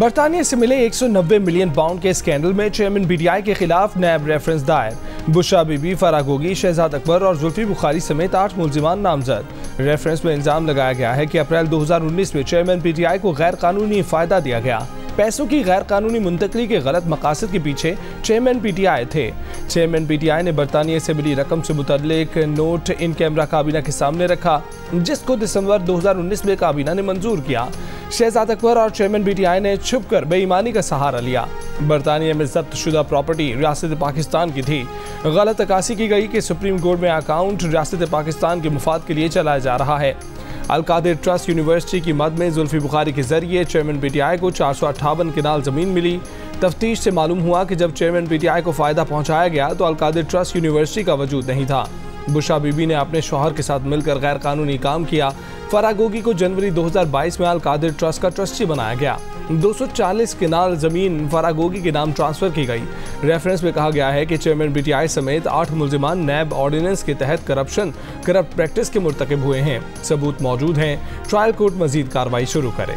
बरतानिया से मिले 190 मिलियन पाउंड के स्कैंडल में चेयरमैन पीटीआई के खिलाफ नैब रेफरेंस दायर। बुशरा बीबी, फराह गोगी, शहजाद अकबर और जुल्फी बुखारी समेत 8 मुलजिमान नामजद। रेफरेंस में इल्जाम लगाया गया है कि अप्रैल 2019 में चेयरमैन पीटीआई को गैर कानूनी फायदा दिया गया। पैसों की गैर कानूनी मुंतकली के गलत मकासद के पीछे चेयरमैन पीटीआई थे। चेयरमैन पीटीआई ने बरतानिया से मिली रकम से मुतल्लिक नोट इन कैमरा काबीना के सामने रखा, जिसको दिसंबर 2019 में काबीना ने मंजूर किया। शहजाद अकबर और चेयरमैन पीटीआई ने छुपकर बेईमानी का सहारा लिया। बरतानिया में जब्त शुदा प्रॉपर्टी रियासत पाकिस्तान की थी। गलत अक्कासी की गई कि सुप्रीम कोर्ट में अकाउंट रियासत पाकिस्तान के मुफाद के लिए चलाया जा रहा है। अल-कादिर ट्रस्ट यूनिवर्सिटी की मद में जुल्फी बुखारी के जरिए चेयरमैन पीटीआई को 458 किनाल जमीन मिली। तफ्तीश से मालूम हुआ कि जब चेयरमैन पीटीआई को फायदा पहुंचाया गया तो अल-कादिर ट्रस्ट यूनिवर्सिटी का वजूद नहीं था। बुशरा बीबी ने अपने शौहर के साथ मिलकर गैर कानूनी काम किया। फराह गोगी को जनवरी 2022 में अल-कादिर ट्रस्ट का ट्रस्टी बनाया गया। 240 किनाल जमीन फराह गोगी के नाम ट्रांसफर की गई। रेफरेंस में कहा गया है कि चेयरमैन पीटीआई समेत 8 मुलजिमान नैब ऑर्डिनेंस के तहत करप्ट प्रैक्टिस के मुर्तकिब हुए हैं। सबूत मौजूद हैं। ट्रायल कोर्ट मजीद कार्रवाई शुरू करे।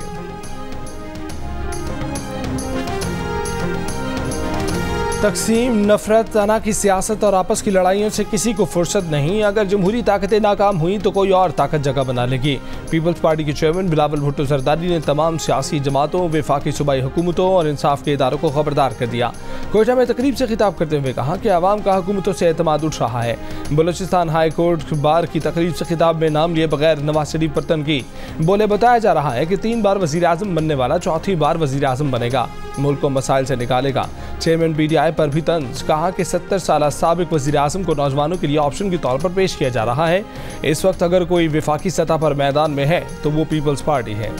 तकसीम, नफरत, तना की सियासत और आपस की लड़ाइयों से किसी को फुर्सत नहीं। अगर जमहूरी ताकतें नाकाम हुई तो कोई और ताकत जगह बना लेगी। पीपल्स पार्टी के चेयरमैन बिलावल भुट्टो जरदारी ने तमाम सियासी जमातों, वफाकी सूबाई हुकूमतों और इंसाफ के इदारों को खबरदार कर दिया। कोयटा में तकरीब से खिताब करते हुए कहा कि आवाम का हुकूमतों से एतमाद उठ रहा है। बलूचिस्तान हाई कोर्ट बार की तकरीब से खिताब में नाम लिए बगैर नवाज शरीफ पर तनकीद। बोले, बताया जा रहा है कि 3 बार वजीर आजम बनने वाला 4थी बार वजीर आजम बनेगा, मुल्क को मसाइल से निकालेगा। चेयरमैन पीटीआई पर भी तंज। कहा कि 70 साल साबिक वजीर आजम को नौजवानों के लिए ऑप्शन के तौर पर पेश किया जा रहा है। इस वक्त अगर कोई वफाकी सतह पर मैदान में है तो वो पीपल्स पार्टी है।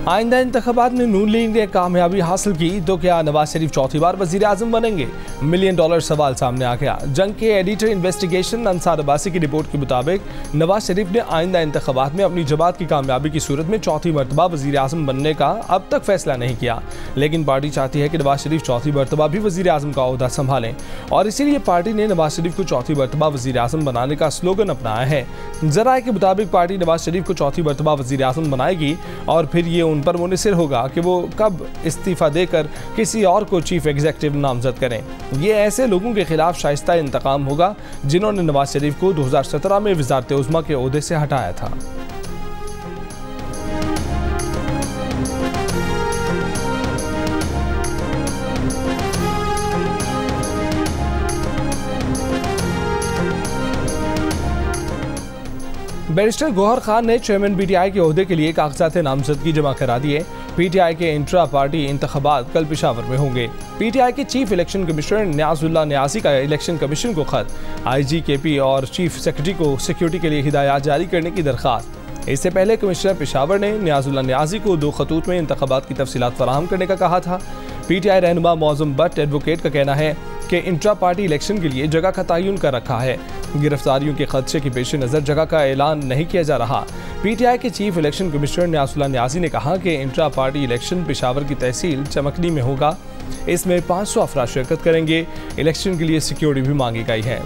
आइंदा इंतखाबात में नून लीग ने कामयाबी हासिल की तो क्या नवाज शरीफ 4थी बार वजीर आजम बनेंगे? $1 मिलियन सवाल सामने आ गया। जंग के एडिटर इन्वेस्टिगेशन अंसार अब्बासी की रिपोर्ट के मुताबिक नवाज शरीफ ने आइंदा इंतखाबात में अपनी जमात की कामयाबी की सूरत में 4थी मरतबा वजीर आजम बनने का अब तक फैसला नहीं किया। लेकिन पार्टी चाहती है कि नवाज शरीफ 4थी मरतबा भी वजीर आजम का ओहदा संभालें और इसीलिए पार्टी ने नवाज शरीफ को 4थी मरतबा वजीर आजम बनाने का स्लोगन अपनाया है। जराये के मुताबिक पार्टी नवाज शरीफ को 4थी मरतबा वजीर आजम बनाएगी और फिर ये उन पर मुनसिर होगा कि वो कब इस्तीफा देकर किसी और को चीफ एग्जीक्यूटिव नामजद करें। ये ऐसे लोगों के खिलाफ शाइस्ता इंतकाम होगा जिन्होंने नवाज शरीफ को 2017 में वज़ारत उज़्मा के ओहदे से हटाया था। बैरिस्टर गौहर खान ने चेयरमैन पीटीआई के ओहदे के लिए कागजात नामजदगी जमा करा दिए। पीटीआई के इंट्रा पार्टी इंतखाबात कल पेशावर में होंगे। पीटीआई के चीफ इलेक्शन कमिश्नर न्याजुल्लाह न्याजी का इलेक्शन कमीशन को खत, आईजी-केपी और चीफ सेक्रेटरी को सिक्योरिटी के लिए हिदायत जारी करने की दरख्वास्त। इससे पहले कमिश्नर पेशावर ने न्याजुल्लाह न्याजी को 2 खतूत में इंतखाबात की तफसीलात फराहम करने का कहा था। पीटीआई रहनुमा मौज़म बट एडवोकेट का कहना है कि इंट्रा पार्टी इलेक्शन के लिए जगह का तयन कर रखा है। गिरफ्तारियों के खदशे के पेश नज़र जगह का ऐलान नहीं किया जा रहा। पीटीआई के चीफ इलेक्शन कमिश्नर न्याजुल्लाह न्याजी ने कहा कि इंट्रा पार्टी इलेक्शन पेशावर की तहसील चमकनी में होगा। इसमें 500 अफराद शिरकत करेंगे। इलेक्शन के लिए सिक्योरिटी भी मांगी गई है।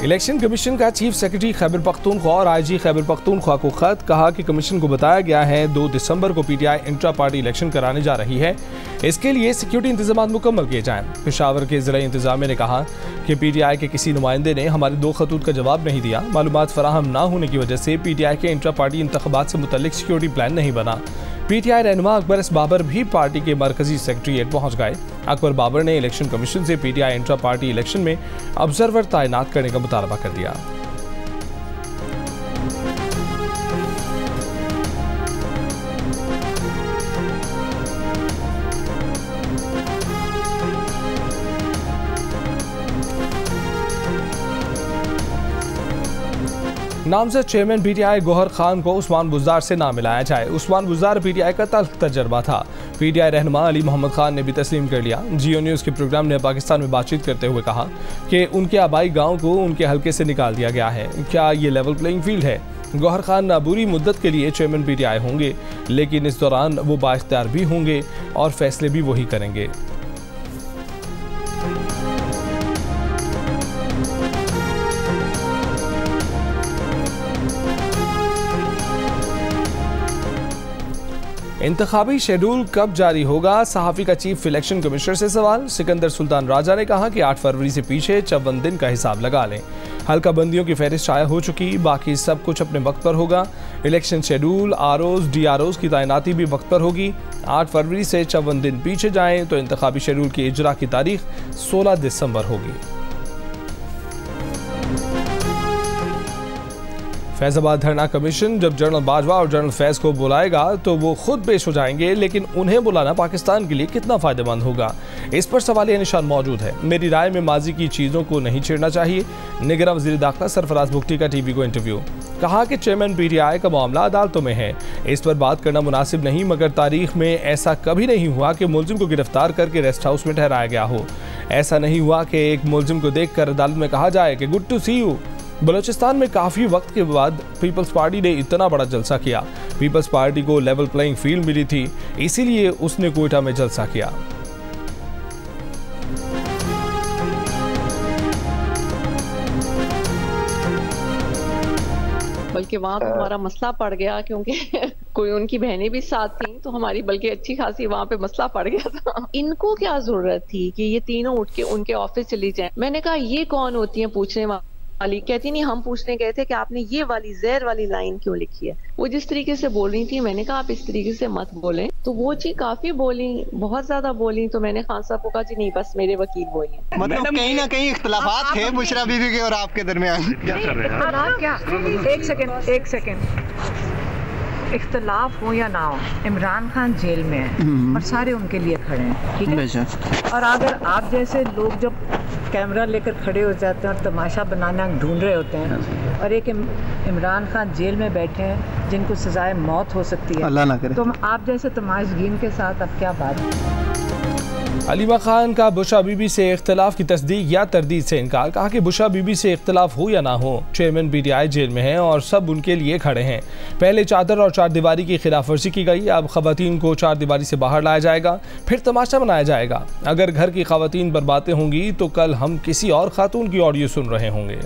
इलेक्शन कमीशन का चीफ सेक्रेटरी खैबर पख्तूनख्वा और आईजी खैबर पख्तूनख्वा को खत। कहा कि कमीशन को बताया गया है 2 दिसंबर को पीटीआई इंट्रा पार्टी इलेक्शन कराने जा रही है। इसके लिए सिक्योरिटी इंतजाम मुकम्मल किए जाएं। पेशावर के ज़िला इंतजामिया ने कहा कि पीटीआई के किसी नुमाइंदे ने हमारे 2 खतूत का जवाब नहीं दिया। मालूमात फराहम न होने की वजह से पीटीआई के इंट्रा पार्टी इंतखाबात से मुतल्लिक सिक्योरिटी प्लान नहीं बना। पीटीआई रहनुमा अकबर एस बाबर भी पार्टी के मरकजी सेक्रेटरीट पहुंच गए। अकबर बाबर ने इलेक्शन कमीशन से पीटीआई इंट्रा पार्टी इलेक्शन में ऑब्जर्वर तैनात करने का मुतालबा कर दिया। नामजद चेयरमैन पीटीआई गौहर खान को उस्मान बुज़दार से ना मिलाया जाए। उस्मान बुज़दार पीटीआई का तल्ख तजर्बा था। पीटीआई रहनुमा अली मोहम्मद खान ने भी तस्लीम कर लिया। जियो न्यूज़ के प्रोग्राम ने पाकिस्तान में बातचीत करते हुए कहा कि उनके आबाई गांव को उनके हलके से निकाल दिया गया है। क्या ये लेवल प्लेइंग फील्ड है? गौहर खान ना बुरी मुद्दत के लिए चेयरमैन पीटीआई होंगे, लेकिन इस दौरान वो बाइख्तियार भी होंगे और फैसले भी वही करेंगे। इंतखाबी शेड्यूल कब जारी होगा? सहाफ़ी का चीफ इलेक्शन कमिश्नर से सवाल। सिकंदर सुल्तान राजा ने कहा कि 8 फरवरी से पीछे 54 दिन का हिसाब लगा लें। हल्का बंदियों की फहरिस्त शाया हो चुकी, बाकी सब कुछ अपने वक्त पर होगा। इलेक्शन शेड्यूल, आरओज, डीआरओज की तैनाती भी वक्त पर होगी। 8 फरवरी से 54 दिन पीछे जाएं तो इंतखाबी शेड्यूल की इजरा की तारीख 16 दिसंबर होगी। फैजाबाद धरना कमीशन जब जनरल बाजवा और जनरल फैज को बुलाएगा तो वो खुद पेश हो जाएंगे, लेकिन उन्हें बुलाना पाकिस्तान के लिए कितना फायदेमंद होगा, इस पर सवालिया निशान मौजूद है। मेरी राय में माजी की चीज़ों को नहीं छेड़ना चाहिए। निगरान वज़ीर दाखिला सरफराज भुगटी का टीवी को इंटरव्यू। कहा कि चेयरमैन पीटीआई का मामला अदालतों में है, इस पर बात करना मुनासिब नहीं, मगर तारीख में ऐसा कभी नहीं हुआ कि मुलजिम को गिरफ्तार करके रेस्ट हाउस में ठहराया गया हो। ऐसा नहीं हुआ कि एक मुलजिम को देख कर अदालत में कहा जाए कि good to see you. Balochistan में काफ़ी वक्त के बाद पीपल्स पार्टी ने इतना बड़ा जलसा किया। पीपल्स पार्टी को लेवल प्लेइंग फील्ड मिली थी, इसीलिए उसने कोयटा में जलसा किया। बल्कि वहाँ पे हमारा मसला पड़ गया, क्योंकि कोई उनकी बहनें भी साथ थी, तो हमारी बल्कि अच्छी खासी वहाँ पे मसला पड़ गया था। इनको क्या जरूरत थी कि ये तीनों उठ के उनके ऑफिस चली जाएं? मैंने कहा ये कौन होती है पूछने वाली? कहती नहीं, हम पूछने गए थे कि आपने ये वाली जहर वाली लाइन क्यों लिखी है। वो जिस तरीके से बोल रही थी, मैंने कहा आप इस तरीके से मत बोलें। तो वो जी काफी बोली, बहुत ज्यादा बोली। तो मैंने खान साहब को कहा जी नहीं, बस मेरे वकील वो ही हैं। मतलब कहीं ना कहीं इख्तिलाफात थे बुशरा बीबी के और आपके दरमियान। क्या कर रहे हैं? क्या? एक सेकंड। इख्तिलाफ हो या ना हो, इमरान खान जेल में है और सारे उनके लिए खड़े हैं, ठीक है। और अगर आप जैसे लोग जब कैमरा लेकर खड़े हो जाते हैं और तमाशा बनाना ढूंढ रहे होते हैं, और एक इमरान खान जेल में बैठे हैं जिनको सजाए मौत हो सकती है, अल्लाह ना करे, तो आप जैसे तमाशगीन के साथ अब क्या बात है? अलीमा खान का बुशा बीबी से इख्तलाफ की तस्दीक या तरदीद से इनकार। कहा कि बुशा बीबी से इख्तलाफ हो या ना हो, चेयरमैन पीटीआई जेल में हैं और सब उनके लिए खड़े हैं। पहले चादर और चारदीवारी की खिलाफ वर्जी की गई, अब खवातीन को चारदीवारी से बाहर लाया जाएगा, फिर तमाशा बनाया जाएगा। अगर घर की खवातीन पर बातें होंगी तो कल हम किसी और खातून की ऑडियो सुन रहे होंगे।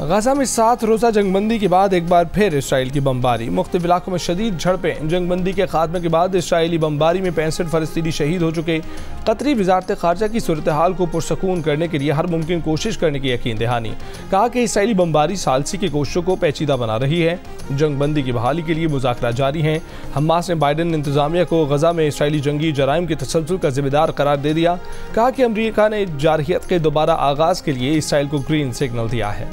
गजा में 7 रोज़ा जंगबंदी के बाद एक बार फिर इसराइल की बमबारी। मुख्तलिफ इलाकों में शदीद झड़पें। जंगबंदी के खात्मे के बाद इसराइली बमबारी में 65 फ़लस्तीनी शहीद हो चुके। कतरी वज़ारत ख़ारजा की सूरत हाल को पुरसकून करने के लिए हर मुमकिन कोशिश करने की यकीन दहानी। कहा कि इसराइली बमबारी सालसी की कोशिशों को पेचीदा बना रही है। जंगबंदी की बहाली के लिए मुज़ाकरा जारी हैं। हमास ने बाइडन इंतज़ामिया को गजा में इसराइली जंगी जराइम के तसलसल का जिम्मेदार करार दे दिया। कहा कि अमरीका ने जारहियत के दोबारा आगाज़ के लिए इसराइल को ग्रीन सिग्नल दिया है।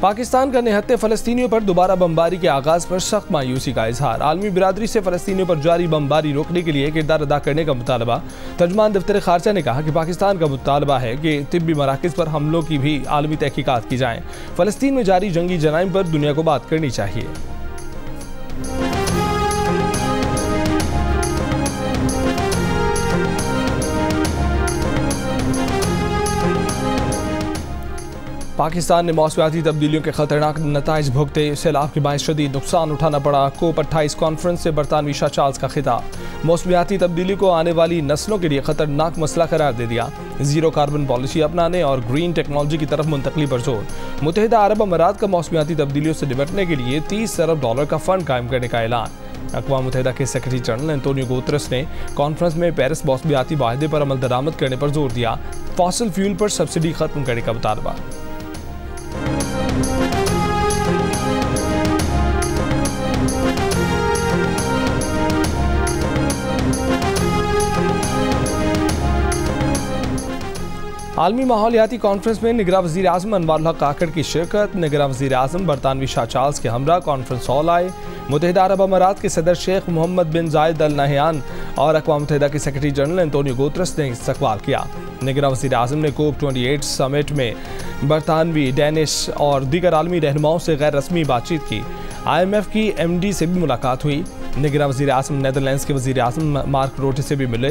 पाकिस्तान का निहत्ते फ़लस्तीनियों पर दोबारा बमबारी के आगाज़ पर सख्त मायूसी का इजहार। आलमी बिरादरी से फ़लस्तीनियों पर जारी बमबारी रोकने के लिए किरदार अदा करने का मुतालबा। तर्जुमान दफ्तर ख़ारजा ने कहा कि पाकिस्तान का मुतालबा है कि तिब्बी मराकज़ पर हमलों की भी आलमी तहकीकात की जाएँ। फ़लस्तीन में जारी जंगी जराइम पर दुनिया को बात करनी चाहिए। पाकिस्तान ने मौसमियाती तब्दीलियों के खतरनाक नताइज भुगते। सैलाब के बायस शदीद नुकसान उठाना पड़ा। COP28 कॉन्फ्रेंस से बरतानवी शाह चार्ल्स का खिताब। मौसमियाती तब्दीली को आने वाली नस्लों के लिए खतरनाक मसला करार दे दिया। जीरो कार्बन पॉलिसी अपनाने और ग्रीन टेक्नोलॉजी की तरफ मुंतकली पर जोर। मुत्तहिदा अरब अमारात का मौसमियाती तब्दीलियों से निपटने के लिए $30 अरब का फंड कायम करने का ऐलान। अक़वाम मुत्तहिदा के सेक्रेटरी जनरल एंटोनियो गुतरस ने कॉन्फ्रेंस में पेरिस मौसमियाती वाहिदे पर अमल दरामद करने पर जोर दिया। फॉसिल फ्यूल पर सब्सिडी खत्म करने का मुतालबा। आलमी माहौलियाती कॉन्फ्रेंस में निगरान वज़ीर आज़म अनवारुल हक काकड़ की शिरकत। निगरान वज़ीर आज़म बरतानवी शाह चार्ल्स के हमरा कॉन्फ्रेंस हॉल आए। मुत्तहिदा अरब अमारात के सदर शेख मोहम्मद बिन जायद अल नहयान और अक़वाम मुत्तहिदा के सेक्रेटरी जनरल एंटोनियो गुतरस ने इस्तकबाल किया। निगरान वज़ीर आज़म ने COP28 समिट में बरतानवी, डेनिश और दीगर आलमी रहनुमाओं से गैर रस्मी बातचीत की। IMF की MD से भी मुलाकात हुई। निगरान वज़ीर आज़म नेदरलैंड्स के वज़ीर आज़म मार्क रोटे से भी मिले।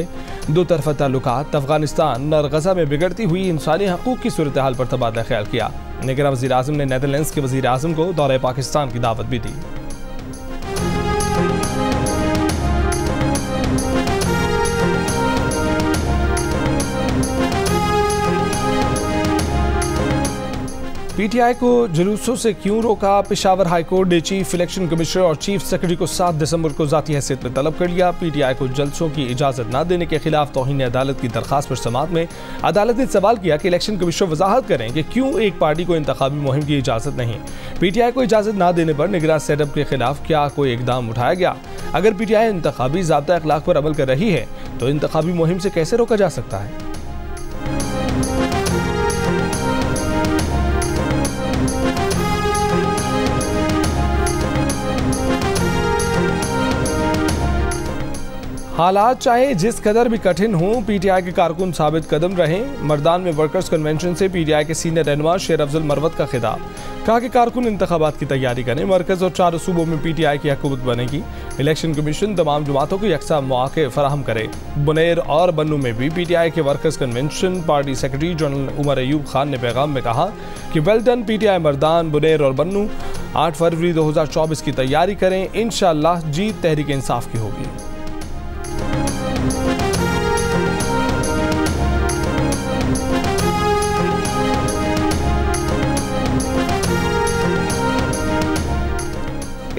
दो तरफ़ा ताल्लुकात, अफ़गानिस्तान और गज़ा में बिगड़ती हुई इंसानी हकूक़ की सूरत हाल पर तबादला ख्याल किया। निगरान वज़ीर आज़म ने नेदरलैंड्स के वज़ीर आज़म को दौरे पाकिस्तान की दावत भी दी। PTI को जुलूसों से क्यों रोका? पेशावर हाई कोर्ट ने चीफ इलेक्शन कमिश्नर और चीफ सेक्रेटरी को 7 दिसंबर को ज़ाती हैसियत में तलब कर लिया। PTI को जलसों की इजाज़त न देने के खिलाफ तौहीन अदालत की दरखास्त पर समाअत में अदालत ने सवाल किया कि इलेक्शन कमिश्नर वजाहत करें कि क्यों एक पार्टी को इंतखाबी मुहिम की इजाज़त नहीं। PTI को इजाज़त न देने पर निगरान सेटअप के खिलाफ क्या कोई इकदाम उठाया गया? अगर PTI इंतखाबी ज़ाब्ता अखलाक पर अमल कर रही है तो इंतखाबी मुहिम से कैसे रोका जा सकता है? हालात चाहे जिस कदर भी कठिन हों, PTI के कारकुन साबित कदम रहें। मर्दान में वर्कर्स कन्वेंशन से PTI के सीनियर रहनुमा शेर अफजल मरवत का खिताब। कहा कि कारकुन इंतखाबात की तैयारी करें। मरकज़ और 4 सूबों में PTI की हुकूमत बनेगी। इलेक्शन कमीशन तमाम जमातों को यकसा मौके फराहम करे। बुनेर और बन्नू में भी PTI के workers convention. Party secretary general Umar Ayub Khan ने पैगाम में कहा कि well done PTI Mardan, Buner और बन्नू। 8 फरवरी 2024 की तैयारी करें। इंशाअल्लाह जीत तहरीक इंसाफ की होगी।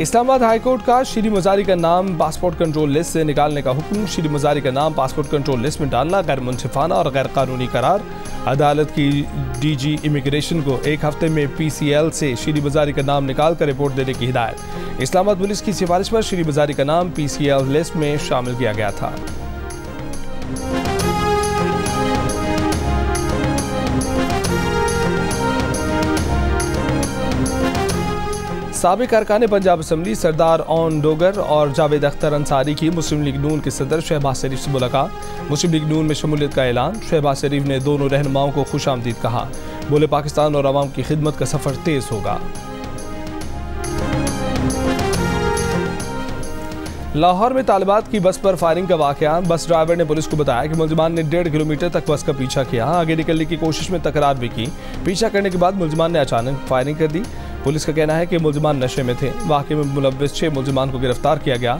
इस्लामाबाद हाई कोर्ट का श्री मजारी का नाम पासपोर्ट कंट्रोल लिस्ट से निकालने का हुक्म। श्री मजारी का नाम पासपोर्ट कंट्रोल लिस्ट में डालना गैर मुनसिफाना और गैर कानूनी करार। अदालत की DG इमिग्रेशन को 1 हफ्ते में PCL से श्री मजारी का नाम निकाल कर रिपोर्ट देने की हिदायत। इस्लामाबाद पुलिस की सिफारिश पर श्री मजारी का नाम PCL लिस्ट में शामिल किया गया था। साबिक अरकान पंजाब असम्बली सरदार ओन डोगर और जावेद अख्तर अंसारी की मुस्लिम लीग नून के सदर शहबाज शरीफ से मुलाकात। मुस्लिम लीग नून में शमूलियत का ऐलान। शहबाज शरीफ ने दोनों रहनुमाओं को खुशामदीद कहा। बोले पाकिस्तान और अवाम की खिदमत का सफर तेज होगा। लाहौर में तालिबात की बस पर फायरिंग का वाकया। बस ड्राइवर ने पुलिस को बताया कि मुलजिमान ने 1.5 किलोमीटर तक बस का पीछा किया। आगे निकलने की कोशिश में तकरार भी की। पीछा करने के बाद मुलजिमान ने अचानक फायरिंग कर दी। पुलिस का कहना है कि मुलजिमान नशे में थे। वाकये में मुलव्विस 6 मुलजिमान को गिरफ्तार किया गया।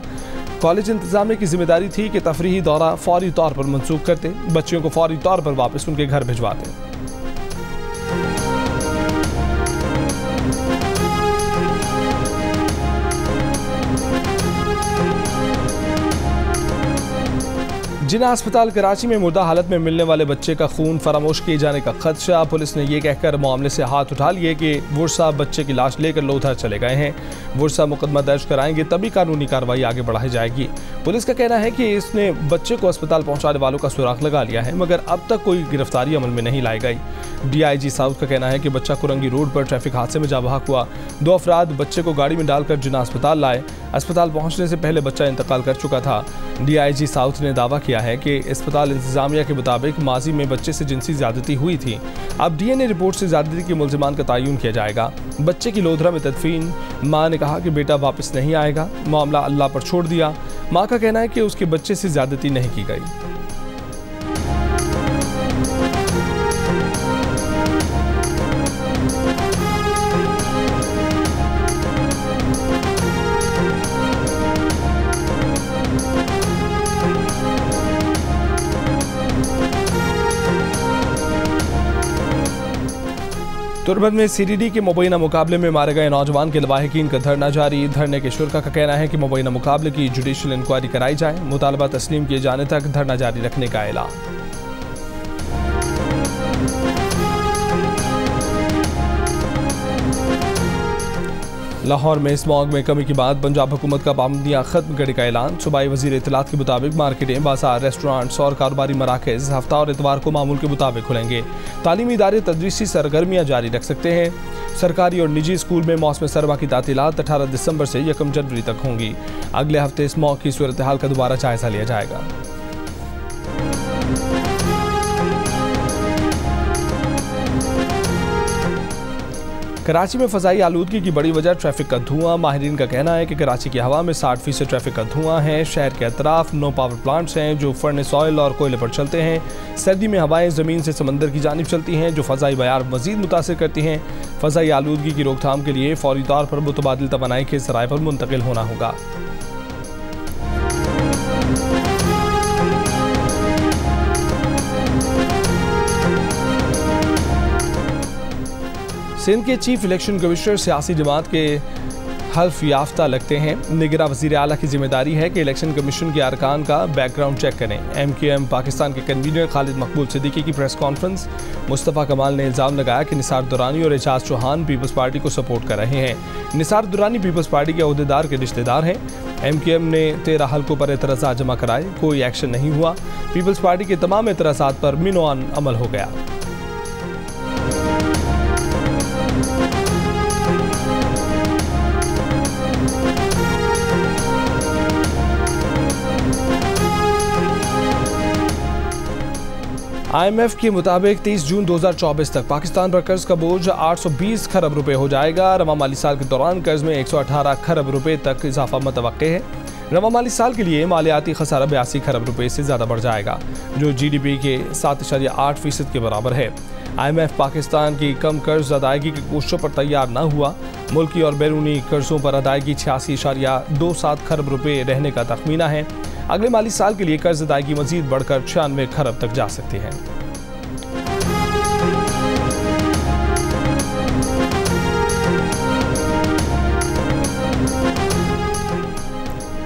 कॉलेज इंतजामिया की जिम्मेदारी थी कि तफरीही दौरा फौरी तौर पर मनसूख करते, बच्चियों को फौरी तौर पर वापस उनके घर भिजवाते। जिन्ना अस्पताल कराची में मुर्दा हालत में मिलने वाले बच्चे का खून फरामोश किए जाने का खदशा। पुलिस ने यह कहकर मामले से हाथ उठा लिए कि वुरसा बच्चे की लाश लेकर लोधा चले गए हैं। वुरसा मुकदमा दर्ज कराएंगे तभी कानूनी कार्रवाई आगे बढ़ाई जाएगी। पुलिस का कहना है कि इसने बच्चे को अस्पताल पहुंचाने वालों का सुराग लगा लिया है, मगर अब तक कोई गिरफ्तारी अमल में नहीं लाई गई। DIG साउथ का कहना है कि बच्चा कुरंगी रोड पर ट्रैफिक हादसे में जा बहक हुआ। 2 अफराद बच्चे को गाड़ी में डालकर जिन्ना अस्पताल लाए। अस्पताल पहुंचने से पहले बच्चा इंतकाल कर चुका था। DIG साउथ ने दावा किया है कि अस्पताल इंतजामिया के मुताबिक माजी में बच्चे से जिनसी ज्यादती हुई थी। अब DNA रिपोर्ट से ज्यादती के मुलजिमान का तयन किया जाएगा। बच्चे की लोधरा में तदफीन। मां ने कहा कि बेटा वापस नहीं आएगा, मामला अल्लाह पर छोड़ दिया। मां का कहना है कि उसके बच्चे से ज्यादती नहीं की गई। तुर्बत में CDD के मुबैना मुकाबले में मारे गए नौजवान के लवाहिकीन का धरना जारी। धरने के शुरका का कहना है कि मुबैना मुकाबले की जुडिशल इंक्वायरी कराई जाए। मुतालबा तस्लीम किए जाने तक धरना जारी रखने का ऐलान। लाहौर में स्मॉग में कमी के बाद पंजाब हुकूमत का पाबंदियाँ खत्म करने का ऐलान। सूबाई वज़ीर इत्तलात के मुताबिक मार्केटें, बाजार, रेस्टोरेंट्स और कारोबारी मराकज़ हफ्ता और इतवार को मामूल के मुताबिक खुलेंगे। तालीमी इदारे तदरीसी सरगर्मियाँ जारी रख सकते हैं। सरकारी और निजी स्कूल में मौसम सरमा की तातीलात 18 दिसंबर से 1 जनवरी तक होंगी। अगले हफ्ते स्मॉग की सूरत हाल का दोबारा जायजा लिया जाएगा। कराची में फ़ज़ाई आलूदगी की बड़ी वजह ट्रैफिक का धुआं। माहिरीन का कहना है कि कराची की हवा में 60% ट्रैफिक का धुआं है। शहर के अतराफ 9 पावर प्लांट्स हैं जो फर्नेस ऑयल और कोयले पर चलते हैं। सर्दी में हवाएं ज़मीन से समंदर की जानिब चलती हैं जो फ़ज़ाई बयार मज़ीद मुतासिर करती हैं। फ़ज़ाई आलूदगी की रोकथाम के लिए फौरी तौर पर मुतबादिल तवानाई के ज़राए पर मुंतकिल होना होगा। सिंध के चीफ इलेक्शन कमिश्नर सियासी जमात के हल्फ याफ्ता लगते हैं। निगरां वज़ीर आला की जिम्मेदारी है कि इलेक्शन कमीशन के अरकान का बैकग्राउंड चेक करें। MQM पाकिस्तान के कन्वीनर खालिद मकबूल सिद्दीकी की प्रेस कॉन्फ्रेंस। मुस्तफ़ा कमाल ने इल्ज़ाम लगाया कि निसार दुरानी और एजाज चौहान पीपल्स पार्टी को सपोर्ट कर रहे हैं। निसार दुरानी पीपल्स पार्टी के अहदेदार के रिश्तेदार हैं। MQM ने 13 हल्कों पर एतराज़ात जमा कराए, कोई एक्शन नहीं हुआ। पीपल्स पार्टी के तमाम एतराज़ात पर मिनोआन अमल हो गया। IMF के मुताबिक 30 जून 2024 तक पाकिस्तान पर कर्ज का बोझ 820 खरब रुपए हो जाएगा। रवा माली साल के दौरान कर्ज में 118 खरब रुपए तक इजाफा मुतवक्के है। रवा माली साल के लिए मालियाती खसारा 82 खरब रुपए से ज़्यादा बढ़ जाएगा जो GDP के 7.8% के बराबर है। IMF पाकिस्तान की कम कर्ज अदायगी की कोशिशों पर तैयार न हुआ। मुल्की और बैरूनी कर्जों पर अदायगी 86.27 खरब रुपए रहने का तखमीना है। अगले माली साल के लिए कर्ज अदायगी मजीद बढ़कर 96 खरब तक जा सकती है।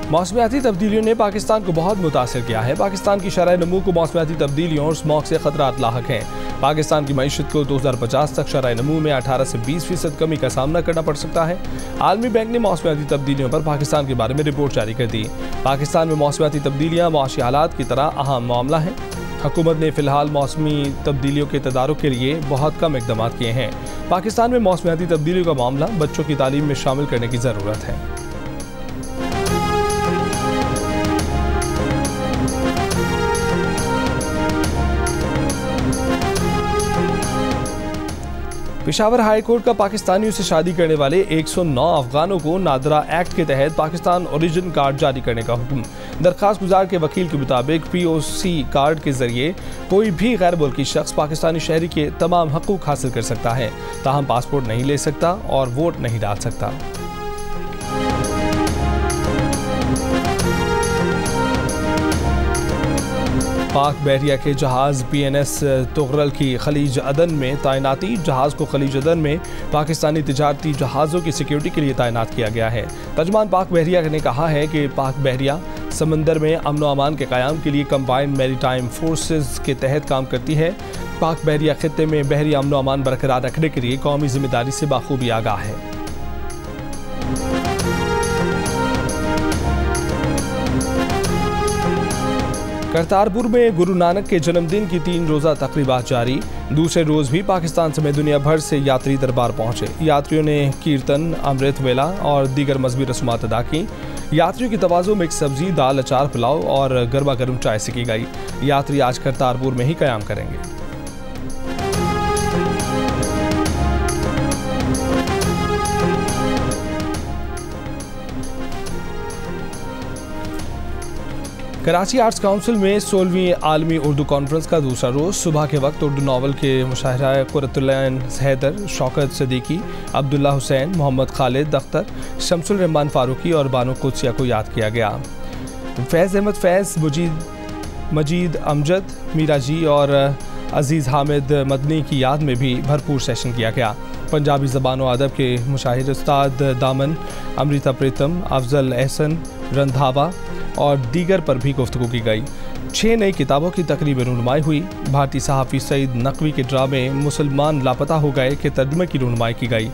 मौसमियाती तब्दीलियों ने पाकिस्तान को बहुत मुतासिर किया है। पाकिस्तान की शरह नमू को मौसमियाती तब्दीलियों और स्मॉग से खतरात लाहक हैं। पाकिस्तान की मईशत को 2050 तक शरह नमू में 18 से 20% कमी का सामना करना पड़ सकता है। आलमी बैंक ने मौसमियाती तब्दीलियों पर पाकिस्तान के बारे में रिपोर्ट जारी कर दी। पाकिस्तान में मौसमियाती तब्दीलियाँ मुआशी हालात की तरह अहम मामला है। हुकूमत ने फिलहाल मौसमी तब्दीलियों के तदारुक के लिए बहुत कम इकदाम किए हैं। पाकिस्तान में मौसमियाती तब्दीलियों का मामला बच्चों की तालीम में शामिल करने की ज़रूरत है। पेशावर हाई कोर्ट का पाकिस्तानियों से शादी करने वाले 109 अफगानों को नादरा एक्ट के तहत पाकिस्तान ओरिजिन कार्ड जारी करने का हुक्म। दरखास्त गुजार के वकील के मुताबिक POC कार्ड के जरिए कोई भी गैर मुल्की शख्स पाकिस्तानी शहरी के तमाम हकूक हासिल कर सकता है, ताहम पासपोर्ट नहीं ले सकता और वोट नहीं डाल सकता। पाक बहरिया के जहाज़ PNS तुगरल की खलीज अदन में तैनाती। जहाज़ को खलीज अदन में पाकिस्तानी तिजारती जहाज़ों की सिक्योरिटी के लिए तैनात किया गया है। तर्जमान पाक बहरिया ने कहा है कि पाक बहरिया समंदर में अमन व अमान के क़याम के लिए कंबाइंड मैरीटाइम फोर्सेस के तहत काम करती है। पाक बहरिया खित्ते में बहरी अमन व अमान बरकरार रखने के लिए कौमी जिम्मेदारी से बाखूबी आगाह है। करतारपुर में गुरु नानक के जन्मदिन की 3 रोज़ा तकरीबात जारी। दूसरे रोज़ भी पाकिस्तान समेत दुनिया भर से यात्री दरबार पहुंचे। यात्रियों ने कीर्तन, अमृत वेला और दीगर मजहबी रस्मात अदा की। यात्रियों की तवाज़ो मिक्स सब्जी, दाल, अचार, पुलाव और गर्मा गर्म चाय से की गई। यात्री आज करतारपुर में ही क़याम करेंगे। कराची आर्ट्स काउंसिल में 16वीं आलमी उर्दू कॉन्फ्रेंस का दूसरा रोज़। सुबह के वक्त उर्दू नावल के मुशाहिरा कुर्रतुल-ऐन हैदर, शौकत सिद्दीकी, अब्दुल्ला हुसैन, मोहम्मद खालिद अख्तर, शमसुल रहमान फारूकी और बानो कुद्सिया को याद किया गया। फैज़ अहमद फैज़, मजीद अमजद, मीरा जी और अजीज़ हामिद मदनी की याद में भी भरपूर सेशन किया गया। पंजाबी ज़बान व अदब के मुशाहिर उस्ताद दामन, अमृता प्रीतम, अफजल एहसन, रंधावा और दीगर पर भी गुफ्तगू की गई। 6 नई किताबों की तकरीब रुनुमाई हुई। भारतीय सहाफ़ी सईद नकवी के ड्रामे मुसलमान लापता हो गए के तर्जुमे की रुनुमाई की गई।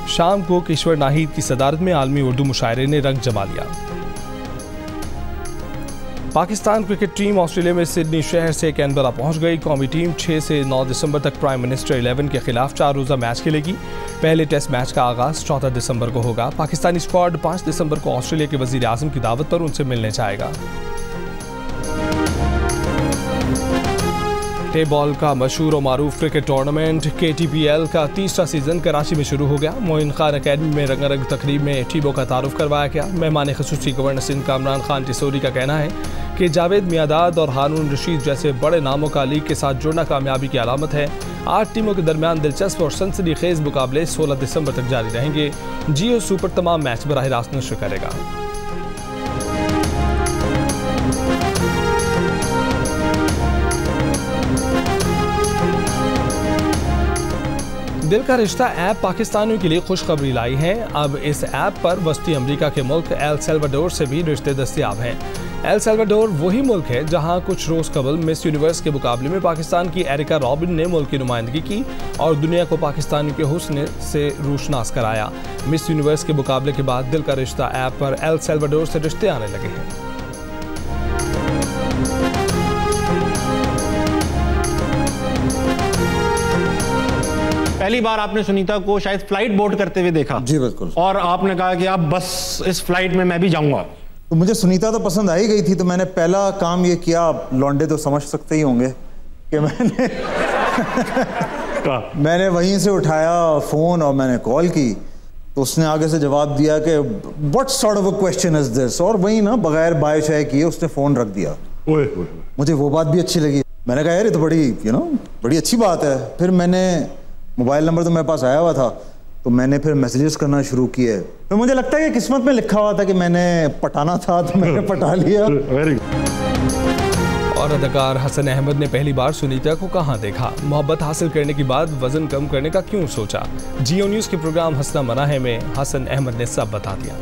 शाम को किश्वर नाहिद की सदारत में आलमी उर्दू मुशायरे ने रंग जमा लिया। पाकिस्तान क्रिकेट टीम ऑस्ट्रेलिया में सिडनी शहर से कैनबरा पहुंच गई। कौमी टीम 6 से 9 दिसंबर तक प्राइम मिनिस्टर 11 के खिलाफ 4 रोज़ा मैच खेलेगी। पहले टेस्ट मैच का आगाज 14 दिसंबर को होगा। पाकिस्तानी स्क्वाड 5 दिसंबर को ऑस्ट्रेलिया के वजीर आज़म की दावत पर उनसे मिलने जाएगा। टेबॉल का मशहूर और मारूफ क्रिकेट टूर्नामेंट KTPL का तीसरा सीजन कराची में शुरू हो गया। मोइन खान अकेडमी में रंगारंग तकरीब में टीमों का तारुफ करवाया गया। मेहमान खसूसी गवर्नर सिंध कामरान खान टिसोरी का कहना है कि जावेद मियादाद और हारून रशीद जैसे बड़े नामों का लीग के साथ जुड़ना कामयाबी की अलामत है। 8 टीमों के दरमियान दिलचस्प और सनसनीखेज मुकाबले 16 दिसंबर तक जारी रहेंगे। जियो सुपर तमाम मैच बराह रास्त नश्र करेगा। दिल का रिश्ता ऐप पाकिस्तानियों के लिए खुशखबरी लाई है। अब इस ऐप पर वस्ती अमेरिका के मुल्क एल सल्वाडोर से भी रिश्ते दस्तयाब हैं। एल सल्वाडोर वही मुल्क है जहां कुछ रोज कबल मिस यूनिवर्स के मुकाबले में पाकिस्तान की एरिका रॉबिन ने मुल्क की नुमाइंदगी की और दुनिया को पाकिस्तानियों के हुस्न से रोशनास कराया। मिस यूनिवर्स के मुकाबले के बाद दिल का रिश्ता ऐप पर एल सल्वाडोर से रिश्ते आने लगे हैं। पहली बार आपने सुनीता को शायद फ्लाइट बोर्ड करते हुए देखा। जी बिल्कुल। और आपने कहा कि अब बस इस फ्लाइट में मैं भी जाऊंगा। तो मुझे सुनीता तो पसंद आई गई थी, तो मैंने पहला काम ये किया, आप लौंडे तो समझ सकते ही होंगे कि मैंने वहीं से उठाया फोन और मैंने कॉल की। तो उसने आगे से जवाब दिया कि what sort of a question is this, और वहीं ना बगैर बाय चाय किए उसने फोन रख दिया। मुझे वो बात भी अच्छी लगी। मैंने कहा यार ये तो बड़ी बड़ी अच्छी बात है। फिर मैंने मोबाइल नंबर तो मेरे पास आया हुआ था, तो मैंने फिर मैसेजेस करना शुरू किए। तो मुझे लगता है कि किस्मत में लिखा हुआ था कि मैंने पटाना था, तो मैंने पटा लिया। और अदाकार हसन अहमद ने पहली बार सुनीता को कहां देखा, मोहब्बत हासिल करने के बाद वजन कम करने का क्यों सोचा। जियो न्यूज़ के प्रोग्राम हंसना मना है में हसन अहमद ने सब बता दिया।